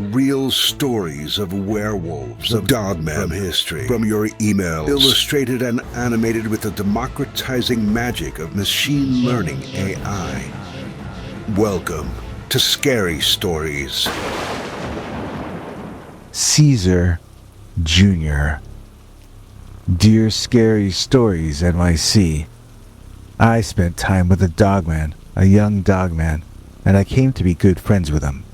real stories of werewolves, of Dogman from history, from your emails, illustrated and animated with the democratizing magic of machine learning AI. Welcome to Scary Stories. Caesar Jr. Dear Scary Stories NYC, I spent time with a dogman, a young dogman, and I came to be good friends with him.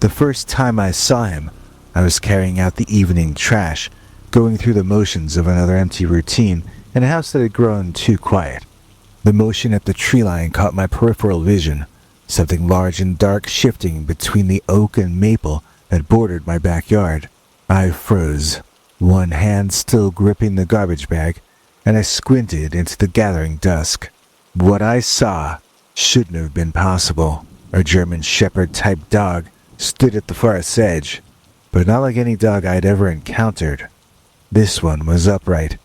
The first time I saw him, I was carrying out the evening trash, going through the motions of another empty routine in a house that had grown too quiet. The motion at the tree line caught my peripheral vision, something large and dark shifting between the oak and maple that bordered my backyard. I froze, one hand still gripping the garbage bag, and I squinted into the gathering dusk. What I saw shouldn't have been possible. A German Shepherd-type dog stood at the forest's edge, but not like any dog I'd ever encountered. This one was upright,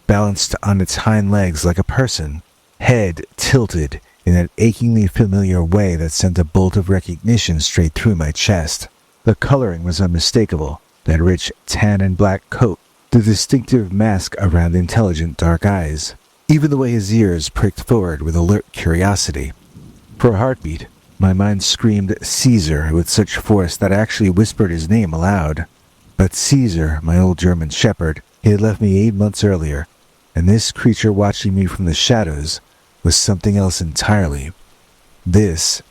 balanced on its hind legs like a person, head tilted in an achingly familiar way that sent a bolt of recognition straight through my chest. The coloring was unmistakable, that rich tan and black coat, the distinctive mask around intelligent dark eyes, even the way his ears pricked forward with alert curiosity. For a heartbeat, my mind screamed Caesar with such force that I actually whispered his name aloud. But Caesar, my old German shepherd, he had left me 8 months earlier, and this creature watching me from the shadows was something else entirely. This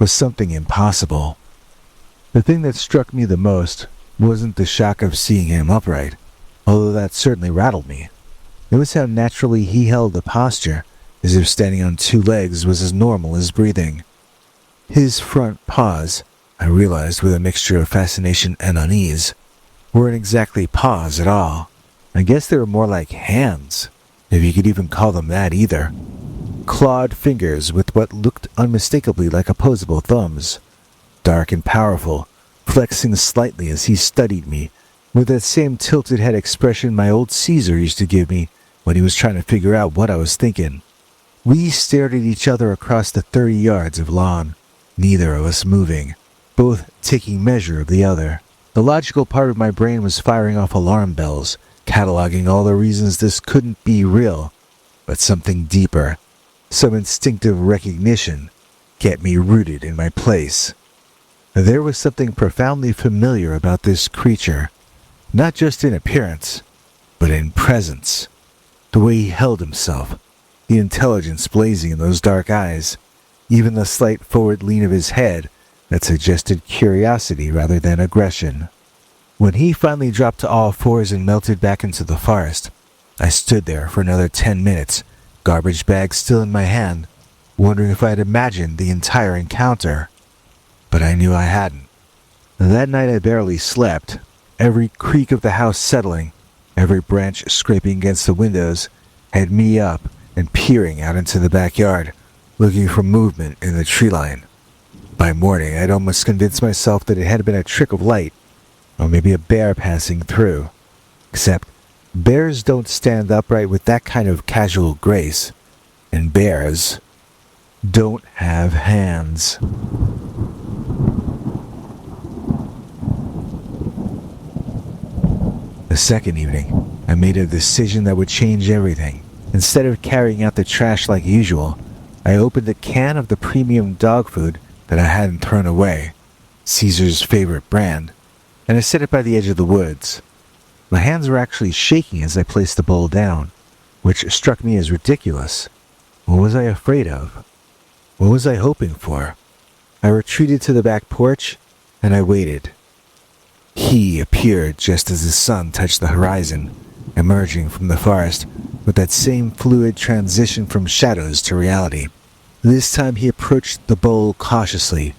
was something impossible. The thing that struck me the most wasn't the shock of seeing him upright, although that certainly rattled me. It was how naturally he held the posture, as if standing on 2 legs was as normal as breathing. His front paws, I realized with a mixture of fascination and unease, weren't exactly paws at all. I guess they were more like hands, if you could even call them that either. Clawed fingers with what looked unmistakably like opposable thumbs, dark and powerful, flexing slightly as he studied me, with that same tilted head expression my old Caesar used to give me when he was trying to figure out what I was thinking. We stared at each other across the 30 yards of lawn, neither of us moving, both taking measure of the other. The logical part of my brain was firing off alarm bells, cataloging all the reasons this couldn't be real, but something deeper, some instinctive recognition, kept me rooted in my place. There was something profoundly familiar about this creature, not just in appearance, but in presence. The way he held himself, the intelligence blazing in those dark eyes, even the slight forward lean of his head that suggested curiosity rather than aggression. When he finally dropped to all fours and melted back into the forest, I stood there for another 10 minutes, garbage bag still in my hand, wondering if I had imagined the entire encounter. But I knew I hadn't. That night I barely slept, every creak of the house settling, every branch scraping against the windows, had me up and peering out into the backyard, looking for movement in the tree line. By morning, I'd almost convinced myself that it had been a trick of light, or maybe a bear passing through. Except, bears don't stand upright with that kind of casual grace, and bears don't have hands. The second evening, I made a decision that would change everything. Instead of carrying out the trash like usual, I opened a can of the premium dog food that I hadn't thrown away, Caesar's favorite brand, and I set it by the edge of the woods. My hands were actually shaking as I placed the bowl down, which struck me as ridiculous. What was I afraid of? What was I hoping for? I retreated to the back porch, and I waited. He appeared just as the sun touched the horizon, emerging from the forest with that same fluid transition from shadows to reality. This time he approached the bowl cautiously,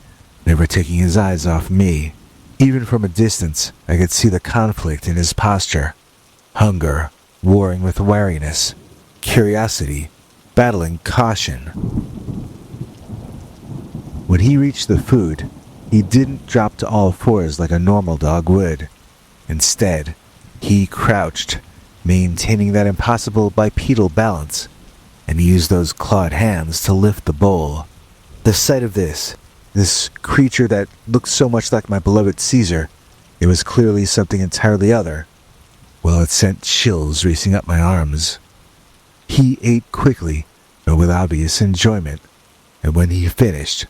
never taking his eyes off me. Even from a distance, I could see the conflict in his posture. Hunger, warring with wariness. Curiosity, battling caution. When he reached the food, he didn't drop to all fours like a normal dog would. Instead, he crouched, maintaining that impossible bipedal balance, and used those clawed hands to lift the bowl. The sight of this creature that looked so much like my beloved Caesar, It was clearly something entirely other. Well, it sent chills racing up my arms. He ate quickly, but with obvious enjoyment, and when he finished,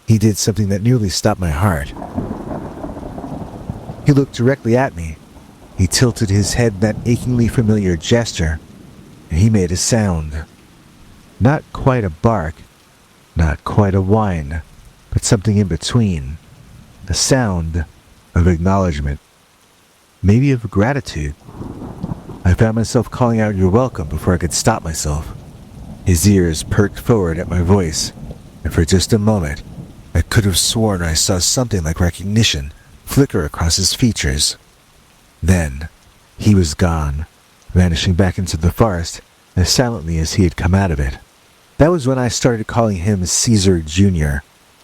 he did something that nearly stopped my heart. He looked directly at me. He tilted his head in that achingly familiar gesture, and he made a sound. Not quite a bark, not quite a whine, but something in between. A sound of acknowledgement, maybe of gratitude. I found myself calling out "You're welcome" before I could stop myself. His ears perked forward at my voice, and for just a moment, I could have sworn I saw something like recognition flicker across his features. Then, he was gone, vanishing back into the forest as silently as he had come out of it. That was when I started calling him Caesar Jr.,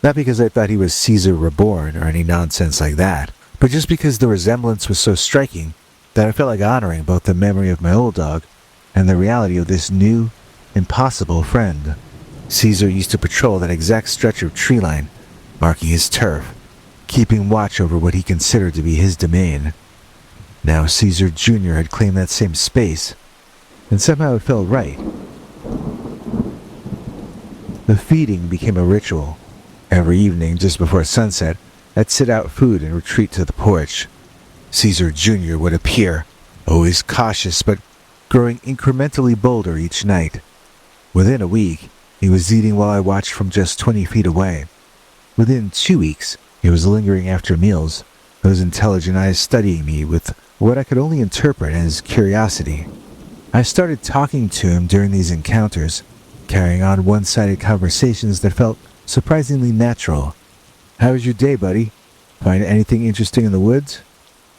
not because I thought he was Caesar reborn or any nonsense like that, but just because the resemblance was so striking that I felt like honoring both the memory of my old dog and the reality of this new, impossible friend. Caesar used to patrol that exact stretch of tree line, marking his turf, keeping watch over what he considered to be his domain. Now Caesar Jr. had claimed that same space, and somehow it felt right. The feeding became a ritual. Every evening, just before sunset, I'd sit out food and retreat to the porch. Caesar Jr. would appear, always cautious but growing incrementally bolder each night. Within a week, he was eating while I watched from just 20 feet away. Within 2 weeks, he was lingering after meals, those intelligent eyes studying me with what I could only interpret as curiosity. I started talking to him during these encounters, carrying on one-sided conversations that felt surprisingly natural. "How was your day, buddy? Find anything interesting in the woods?"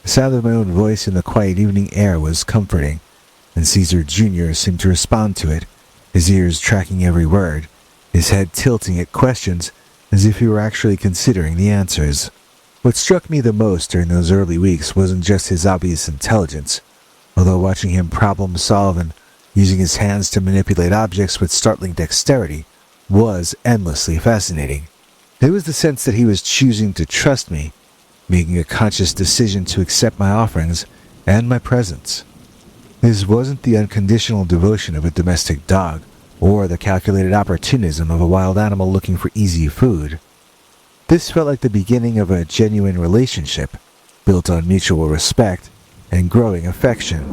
The sound of my own voice in the quiet evening air was comforting, and Caesar Jr. seemed to respond to it, his ears tracking every word, his head tilting at questions as if he were actually considering the answers. What struck me the most during those early weeks wasn't just his obvious intelligence, although watching him problem solve and using his hands to manipulate objects with startling dexterity was endlessly fascinating. It was the sense that he was choosing to trust me, making a conscious decision to accept my offerings and my presence. This wasn't the unconditional devotion of a domestic dog, or the calculated opportunism of a wild animal looking for easy food. This felt like the beginning of a genuine relationship, built on mutual respect and growing affection.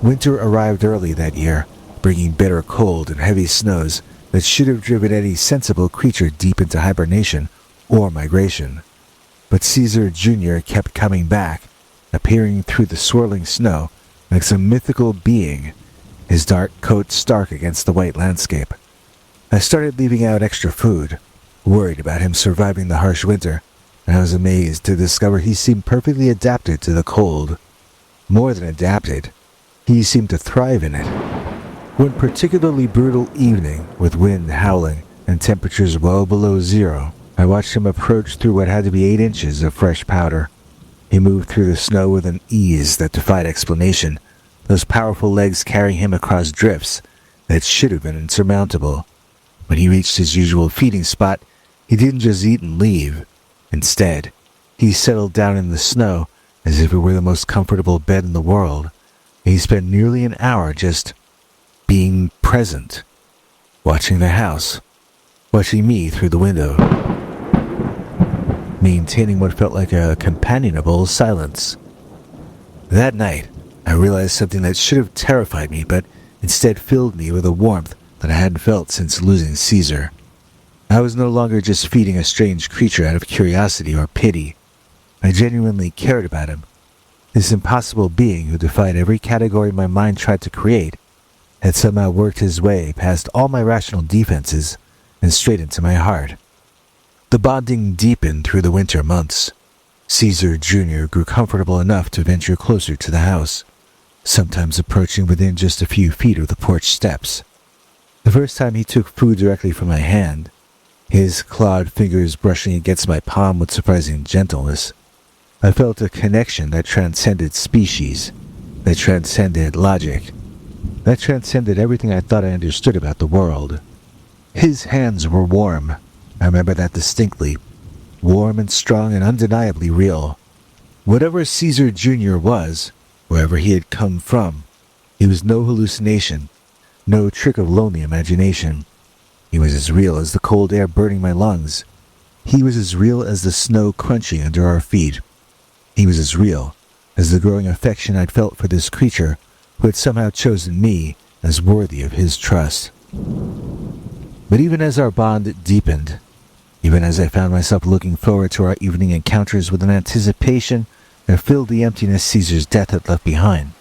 Winter arrived early that year, bringing bitter cold and heavy snows that should have driven any sensible creature deep into hibernation or migration. But Caesar Jr. kept coming back, appearing through the swirling snow like some mythical being, his dark coat stark against the white landscape. I started leaving out extra food, worried about him surviving the harsh winter, and I was amazed to discover he seemed perfectly adapted to the cold. More than adapted, he seemed to thrive in it. One particularly brutal evening, with wind howling and temperatures well below zero, I watched him approach through what had to be 8 inches of fresh powder. He moved through the snow with an ease that defied explanation, those powerful legs carrying him across drifts that should have been insurmountable. When he reached his usual feeding spot, he didn't just eat and leave. Instead, he settled down in the snow as if it were the most comfortable bed in the world. He spent nearly an hour just being present, watching the house, watching me through the window, maintaining what felt like a companionable silence. That night, I realized something that should have terrified me, but instead filled me with a warmth that I hadn't felt since losing Caesar. I was no longer just feeding a strange creature out of curiosity or pity. I genuinely cared about him. This impossible being who defied every category my mind tried to create had somehow worked his way past all my rational defenses and straight into my heart. The bonding deepened through the winter months. Caesar Jr. grew comfortable enough to venture closer to the house, sometimes approaching within just a few feet of the porch steps. The first time he took food directly from my hand, his clawed fingers brushing against my palm with surprising gentleness, I felt a connection that transcended species, that transcended logic, that transcended everything I thought I understood about the world. His hands were warm. I remember that distinctly. warm and strong and undeniably real. Whatever Caesar Jr. was, wherever he had come from, he was no hallucination, no trick of lonely imagination. He was as real as the cold air burning my lungs. He was as real as the snow crunching under our feet. He was as real as the growing affection I'd felt for this creature who had somehow chosen me as worthy of his trust. But even as our bond deepened, even as I found myself looking forward to our evening encounters with an anticipation that filled the emptiness Caesar's death had left behind,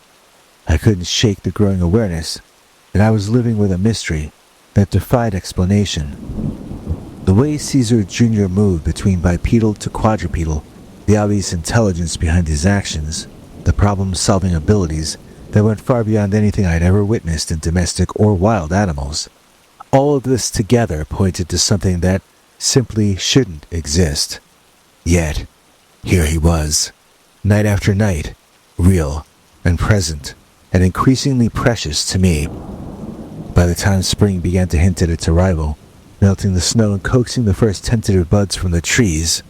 I couldn't shake the growing awareness that I was living with a mystery that defied explanation. The way Caesar Jr. moved between bipedal to quadrupedal, the obvious intelligence behind his actions, the problem-solving abilities that went far beyond anything I'd ever witnessed in domestic or wild animals. All of this together pointed to something that simply shouldn't exist. Yet, here he was, night after night, real and present, and increasingly precious to me. By the time spring began to hint at its arrival, melting the snow and coaxing the first tentative buds from the trees,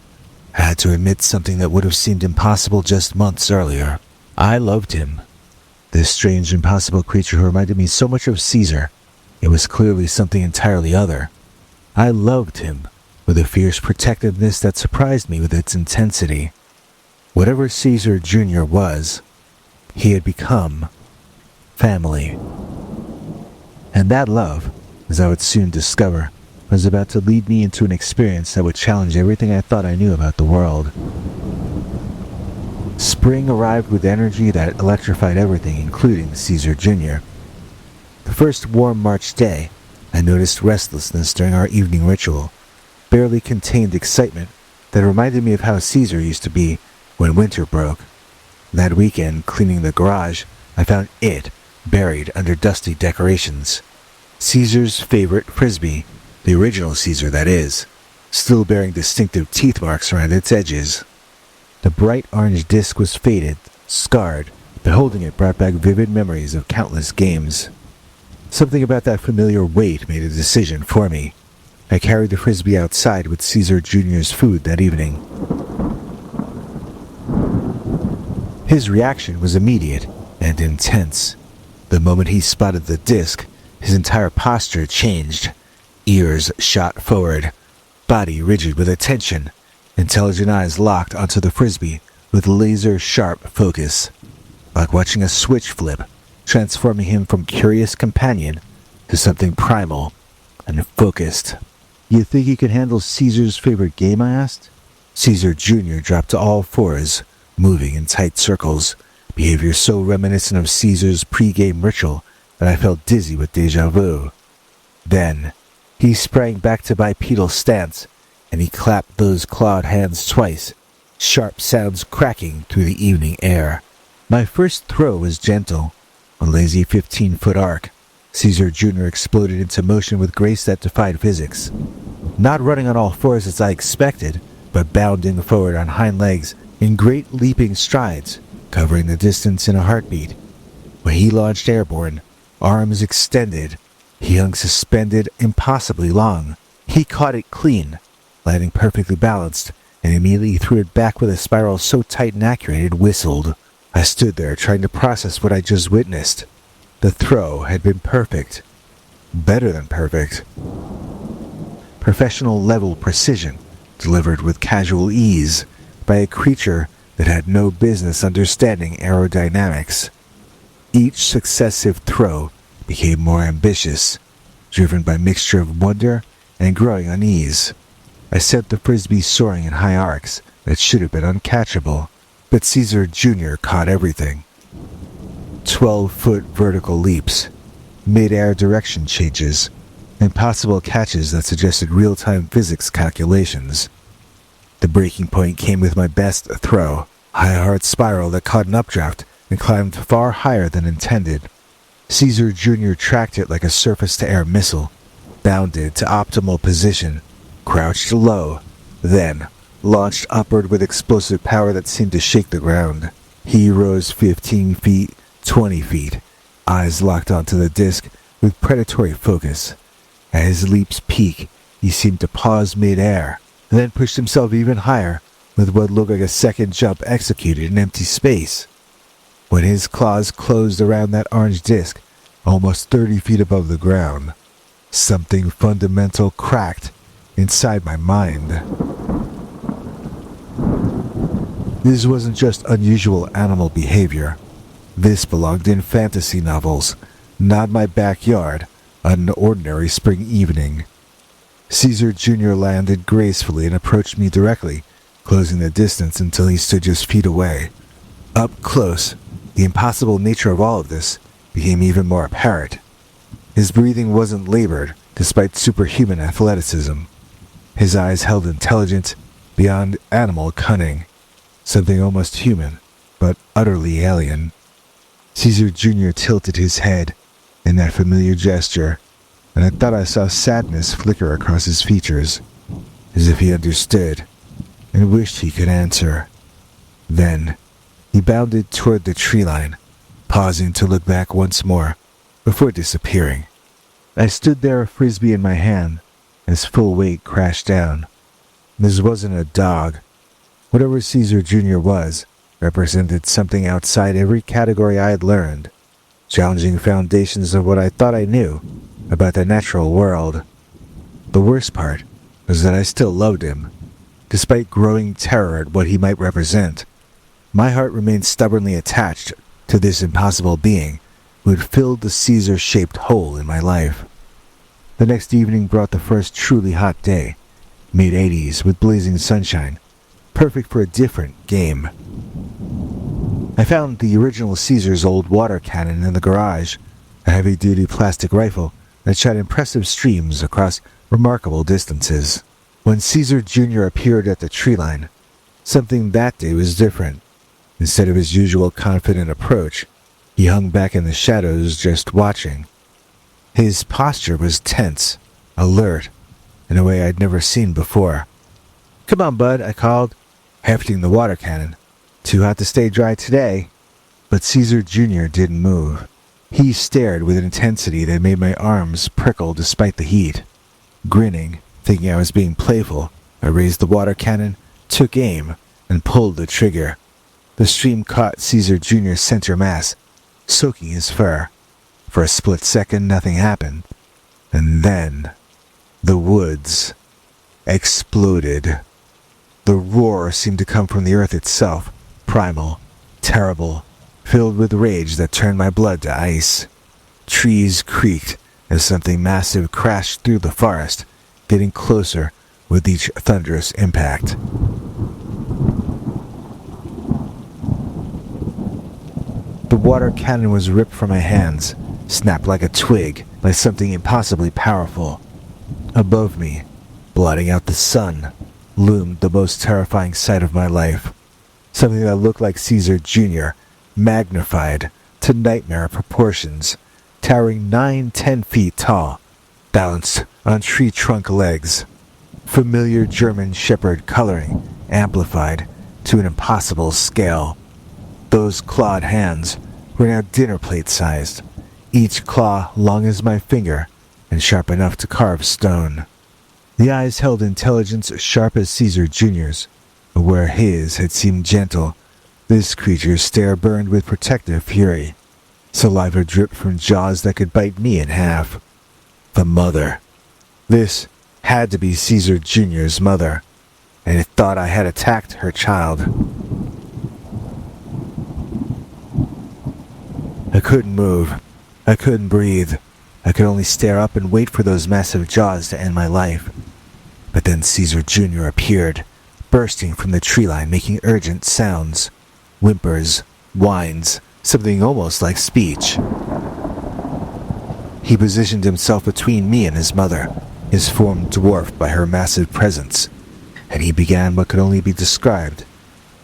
I had to admit something that would have seemed impossible just months earlier. I loved him. This strange, impossible creature who reminded me so much of Caesar. It was clearly something entirely other. I loved him with a fierce protectiveness that surprised me with its intensity. Whatever Caesar Jr. was, he had become family. And that love, as I would soon discover, was about to lead me into an experience that would challenge everything I thought I knew about the world. Spring arrived with energy that electrified everything, including Caesar Jr. The first warm March day, I noticed restlessness during our evening ritual, barely contained excitement that reminded me of how Caesar used to be when winter broke. That weekend, cleaning the garage, I found it buried under dusty decorations. Caesar's favorite frisbee, the original Caesar that is, still bearing distinctive teeth marks around its edges. The bright orange disc was faded, scarred, but holding it brought back vivid memories of countless games. Something about that familiar weight made a decision for me. I carried the frisbee outside with Caesar Jr.'s food that evening. His reaction was immediate and intense. The moment he spotted the disc, his entire posture changed. Ears shot forward, body rigid with attention, intelligent eyes locked onto the frisbee with laser-sharp focus. Like watching a switch flip, transforming him from curious companion to something primal and focused. "You think you can handle Caesar's favorite game?" I asked. Caesar Jr. dropped to all fours, moving in tight circles, behavior so reminiscent of Caesar's pre-game ritual that I felt dizzy with deja vu. Then, he sprang back to bipedal stance, and he clapped those clawed hands twice, sharp sounds cracking through the evening air. My first throw was gentle, a lazy 15-foot arc. Caesar Jr. exploded into motion with grace that defied physics. Not running on all fours as I expected, but bounding forward on hind legs in great leaping strides, covering the distance in a heartbeat. When he launched airborne, arms extended, he hung suspended impossibly long. He caught it clean, landing perfectly balanced, and immediately threw it back with a spiral so tight and accurate it whistled. I stood there trying to process what I just witnessed. The throw had been perfect. Better than perfect. Professional level precision, delivered with casual ease by a creature that had no business understanding aerodynamics. Each successive throw became more ambitious, driven by a mixture of wonder and growing unease. I sent the frisbee soaring in high arcs that should have been uncatchable, but Caesar Jr. caught everything. 12-foot vertical leaps, mid-air direction changes, impossible catches that suggested real-time physics calculations. The breaking point came with my best throw, a high-hard spiral that caught an updraft and climbed far higher than intended. Caesar Jr. tracked it like a surface-to-air missile, bounded to optimal position, crouched low, then launched upward with explosive power that seemed to shake the ground. He rose 15 feet, 20 feet, eyes locked onto the disc with predatory focus. At his leap's peak, he seemed to pause mid-air, and then pushed himself even higher with what looked like a second jump executed in empty space. When his claws closed around that orange disc, almost 30 feet above the ground, something fundamental cracked inside my mind. This wasn't just unusual animal behavior. This belonged in fantasy novels, not my backyard on an ordinary spring evening. Caesar Jr. landed gracefully and approached me directly, closing the distance until he stood just feet away. Up close, the impossible nature of all of this became even more apparent. His breathing wasn't labored, despite superhuman athleticism. His eyes held intelligence beyond animal cunning, something almost human, but utterly alien. Caesar Jr. tilted his head in that familiar gesture, and I thought I saw sadness flicker across his features, as if he understood and wished he could answer. Then, he bounded toward the tree line, pausing to look back once more, before disappearing. I stood there, a frisbee in my hand, as full weight crashed down. This wasn't a dog. Whatever Caesar Jr. was, represented something outside every category I had learned, challenging foundations of what I thought I knew about the natural world. The worst part was that I still loved him, despite growing terror at what he might represent. My heart remained stubbornly attached to this impossible being who had filled the Caesar-shaped hole in my life. The next evening brought the first truly hot day, mid-80s with blazing sunshine, perfect for a different game. I found the original Caesar's old water cannon in the garage, a heavy-duty plastic rifle that shot impressive streams across remarkable distances. When Caesar Jr. appeared at the tree line, something that day was different. Instead of his usual confident approach, he hung back in the shadows just watching. His posture was tense, alert, in a way I'd never seen before. "Come on, bud," I called, hefting the water cannon. "Too hot to stay dry today." But Caesar Jr. didn't move. He stared with an intensity that made my arms prickle despite the heat. Grinning, thinking I was being playful, I raised the water cannon, took aim, and pulled the trigger. The stream caught Caesar Jr.'s center mass, soaking his fur. For a split second, nothing happened. And then, the woods exploded. The roar seemed to come from the earth itself, primal, terrible, filled with rage that turned my blood to ice. Trees creaked as something massive crashed through the forest, getting closer with each thunderous impact. The water cannon was ripped from my hands, snapped like a twig by something impossibly powerful. Above me, blotting out the sun, loomed the most terrifying sight of my life. Something that looked like Caesar Jr., magnified to nightmare proportions, towering 9-10 feet tall, balanced on tree trunk legs. Familiar German shepherd coloring, amplified to an impossible scale. Those clawed hands were now dinner plate sized, each claw long as my finger and sharp enough to carve stone. The eyes held intelligence sharp as Caesar Jr.'s, but where his had seemed gentle, this creature's stare burned with protective fury. Saliva dripped from jaws that could bite me in half. The mother. This had to be Caesar Jr.'s mother, and it thought I had attacked her child. I couldn't move. I couldn't breathe. I could only stare up and wait for those massive jaws to end my life. But then Caesar Jr. appeared, bursting from the tree line, making urgent sounds. Whimpers, whines, something almost like speech. He positioned himself between me and his mother, his form dwarfed by her massive presence, and he began what could only be described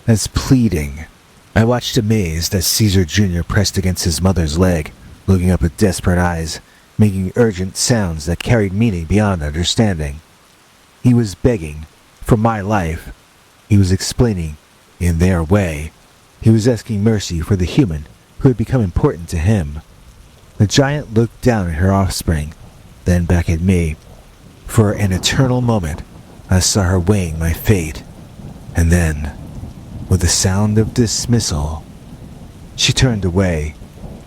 as pleading. I watched amazed as Caesar Jr. pressed against his mother's leg, looking up with desperate eyes, making urgent sounds that carried meaning beyond understanding. He was begging for my life. He was explaining, in their way. He was asking mercy for the human who had become important to him. The giant looked down at her offspring, then back at me. For an eternal moment, I saw her weighing my fate, and then, with a sound of dismissal, she turned away.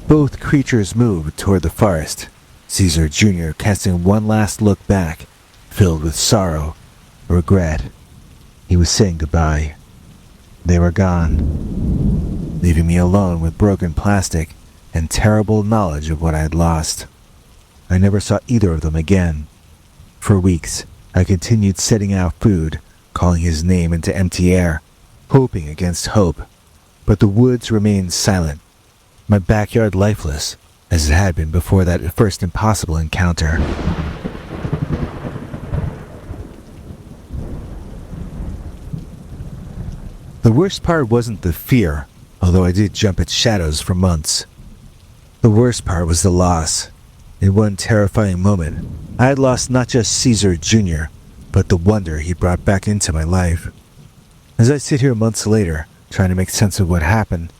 Both creatures moved toward the forest, Caesar Jr. casting one last look back, filled with sorrow, regret. He was saying goodbye. They were gone, leaving me alone with broken plastic and terrible knowledge of what I had lost. I never saw either of them again. For weeks, I continued setting out food, calling his name into empty air, hoping against hope. But the woods remained silent, my backyard lifeless, as it had been before that first impossible encounter. The worst part wasn't the fear, although I did jump at shadows for months. The worst part was the loss. In one terrifying moment, I had lost not just Caesar Jr., but the wonder he brought back into my life. As I sit here months later, trying to make sense of what happened,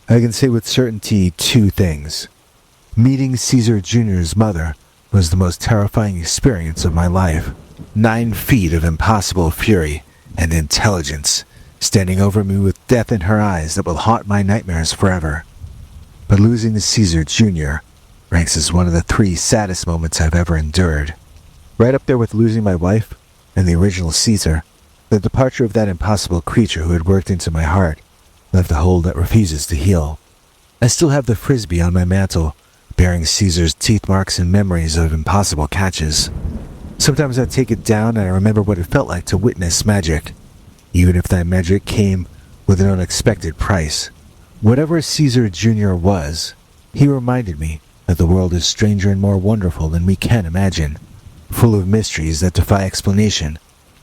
I can say with certainty two things. Meeting Caesar Jr.'s mother was the most terrifying experience of my life. 9 feet of impossible fury and intelligence, standing over me with death in her eyes that will haunt my nightmares forever. But losing to Caesar Jr. ranks as one of the 3 saddest moments I've ever endured. Right up there with losing my wife and the original Caesar, the departure of that impossible creature who had worked into my heart left a hole that refuses to heal. I still have the frisbee on my mantle, bearing Caesar's teeth marks and memories of impossible catches. Sometimes I take it down and I remember what it felt like to witness magic, even if that magic came with an unexpected price. Whatever Caesar Jr. was, he reminded me that the world is stranger and more wonderful than we can imagine, full of mysteries that defy explanation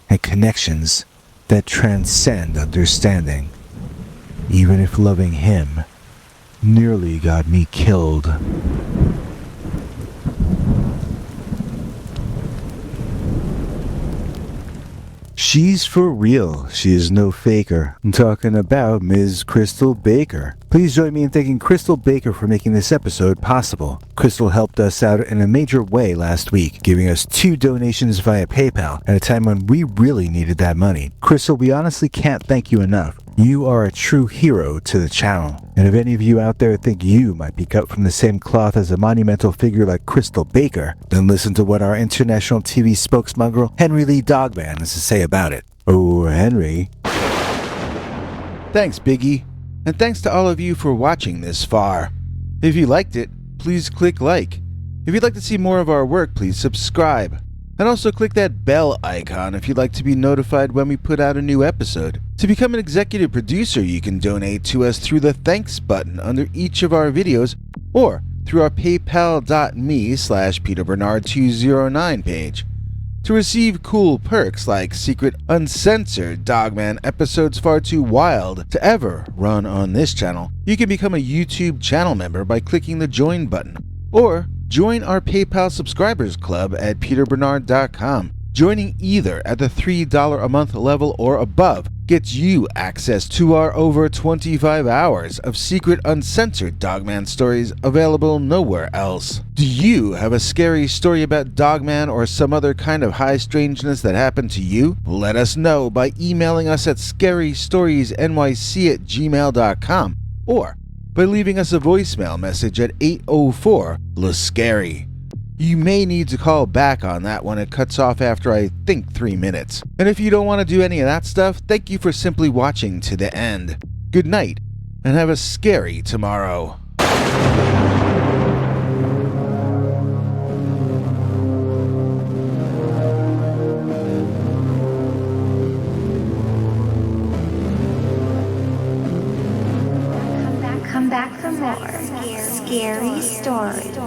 and connections that transcend understanding. Even if loving him nearly got me killed. She's for real. She is no faker. I'm talking about Ms. Crystal Baker. Please join me in thanking Crystal Baker for making this episode possible. Crystal helped us out in a major way last week, giving us 2 donations via PayPal at a time when we really needed that money. Crystal, we honestly can't thank you enough. You are a true hero to the channel. And if any of you out there think you might be cut from the same cloth as a monumental figure like Crystal Baker, then listen to what our international TV spokesmongrel Henry Lee Dogman has to say about it. Oh, Henry. Thanks, Biggie. And thanks to all of you for watching this far. If you liked it, please click like. If you'd like to see more of our work, please subscribe. And also click that bell icon if you'd like to be notified when we put out a new episode. To become an executive producer, you can donate to us through the thanks button under each of our videos or through our paypal.me/PeterBernard209 page. To receive cool perks like secret uncensored Dogman episodes far too wild to ever run on this channel, you can become a YouTube channel member by clicking the join button. Or join our PayPal subscribers club at peterbernard.com. Joining either at the $3 a month level or above gets you access to our over 25 hours of secret uncensored Dogman stories available nowhere else. Do you have a scary story about Dogman or some other kind of high strangeness that happened to you? Let us know by emailing us at scarystoriesnyc@gmail.com or by leaving us a voicemail message at 804-LA-SCARY. You may need to call back on that one. It cuts off after I think 3 minutes. And if you don't want to do any of that stuff, thank you for simply watching to the end. Good night, and have a scary tomorrow. Come back for more scary stories.